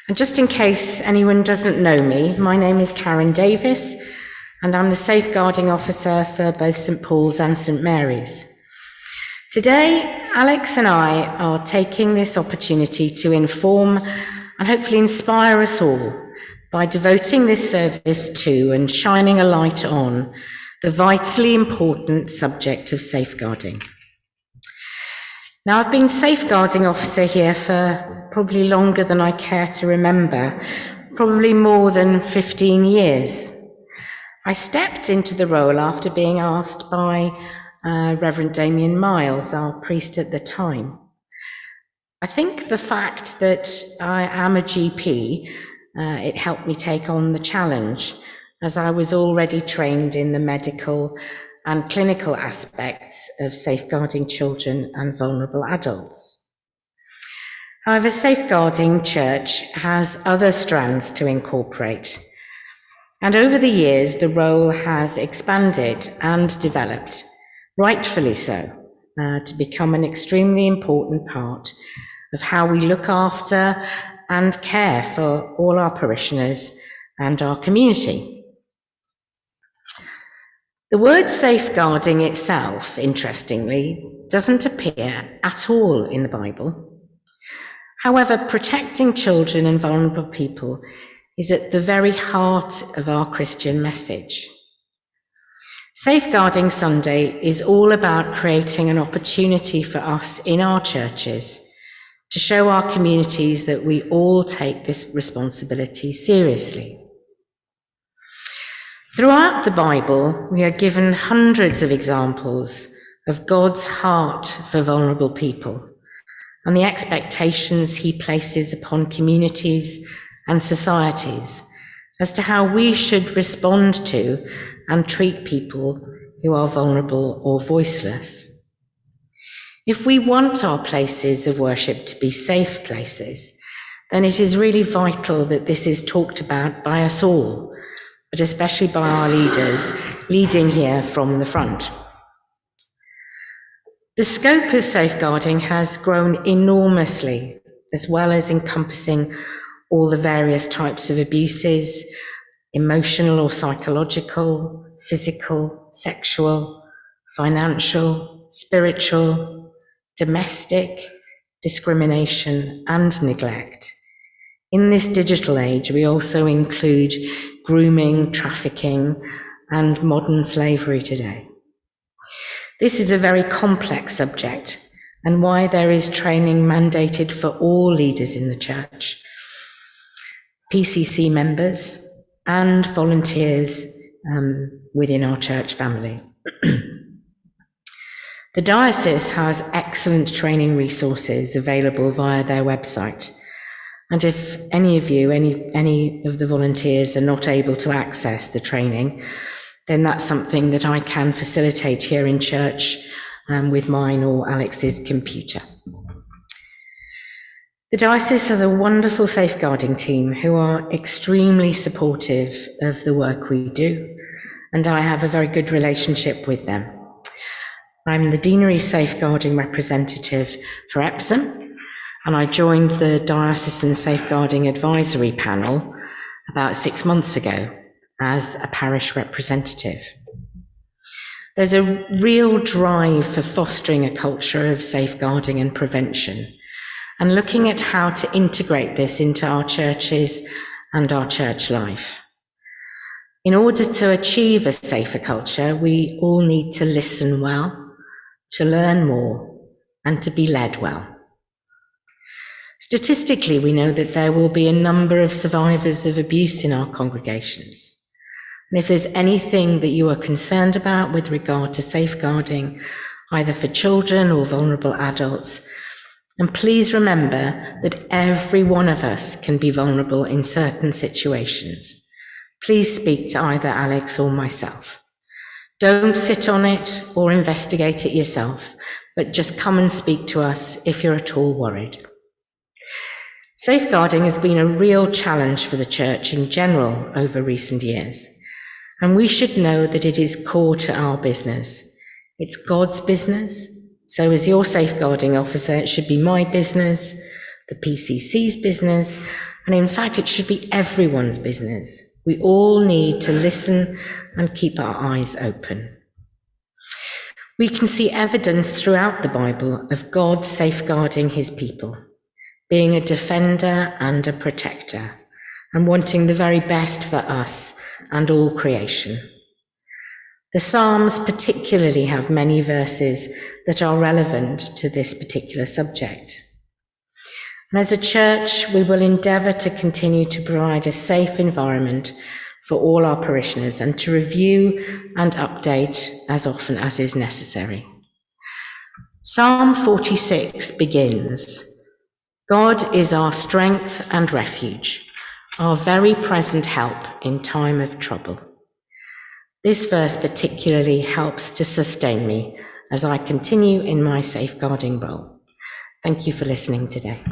And just in case anyone doesn't know me, my name is Karen Davis, and I'm the Safeguarding Officer for both St Paul's and St Mary's. Today, Alex and I are taking this opportunity to inform and hopefully inspire us all by devoting this service to and shining a light on the vitally important subject of safeguarding. Now, I've been Safeguarding Officer here for probably longer than I care to remember, probably more than 15 years. I stepped into the role after being asked by Reverend Damien Miles, our priest at the time. I think the fact that I am a GP, it helped me take on the challenge, as I was already trained in the medical and clinical aspects of safeguarding children and vulnerable adults. However, Safeguarding Church has other strands to incorporate, and over the years the role has expanded and developed, rightfully so, to become an extremely important part of how we look after and care for all our parishioners and our community. The word safeguarding itself, interestingly, doesn't appear at all in the Bible. However, protecting children and vulnerable people is at the very heart of our Christian message. Safeguarding Sunday is all about creating an opportunity for us in our churches to show our communities that we all take this responsibility seriously. Throughout the Bible, we are given hundreds of examples of God's heart for vulnerable people and the expectations he places upon communities and societies as to how we should respond to and treat people who are vulnerable or voiceless. If we want our places of worship to be safe places, then it is really vital that this is talked about by us all, but especially by our leaders leading here from the front. The scope of safeguarding has grown enormously, as well as encompassing all the various types of abuses, emotional or psychological, physical, sexual, financial, spiritual, domestic, discrimination, and neglect. In this digital age, we also include grooming, trafficking, and modern slavery today. This is a very complex subject, and why there is training mandated for all leaders in the church, PCC members, and volunteers within our church family. The diocese has excellent training resources available via their website. And if any of you, any of the volunteers are not able to access the training, then that's something that I can facilitate here in church with mine or Alex's computer. The diocese has a wonderful safeguarding team who are extremely supportive of the work we do, and I have a very good relationship with them. I'm the Deanery Safeguarding Representative for Epsom, and I joined the Diocesan Safeguarding Advisory Panel about 6 months ago as a parish representative. There's a real drive for fostering a culture of safeguarding and prevention, and looking at how to integrate this into our churches and our church life. In order to achieve a safer culture, we all need to listen well, to learn more, and to be led well. Statistically, we know that there will be a number of survivors of abuse in our congregations. And if there's anything that you are concerned about with regard to safeguarding, either for children or vulnerable adults, and please remember that every one of us can be vulnerable in certain situations. Please speak to either Alex or myself. Don't sit on it or investigate it yourself, but just come and speak to us if you're at all worried. Safeguarding has been a real challenge for the church in general over recent years, and we should know that it is core to our business. It's God's business, so as your safeguarding officer, it should be my business, the PCC's business, And in fact, it should be everyone's business. We all need to listen and keep our eyes open. We can see evidence throughout the Bible of God safeguarding his people, being a defender and a protector, and wanting the very best for us and all creation. The Psalms particularly have many verses that are relevant to this particular subject. And as a church, we will endeavour to continue to provide a safe environment for all our parishioners and to review and update as often as is necessary. Psalm 46 begins, "God is our strength and refuge, our very present help in time of trouble." This verse particularly helps to sustain me as I continue in my safeguarding role. Thank you for listening today.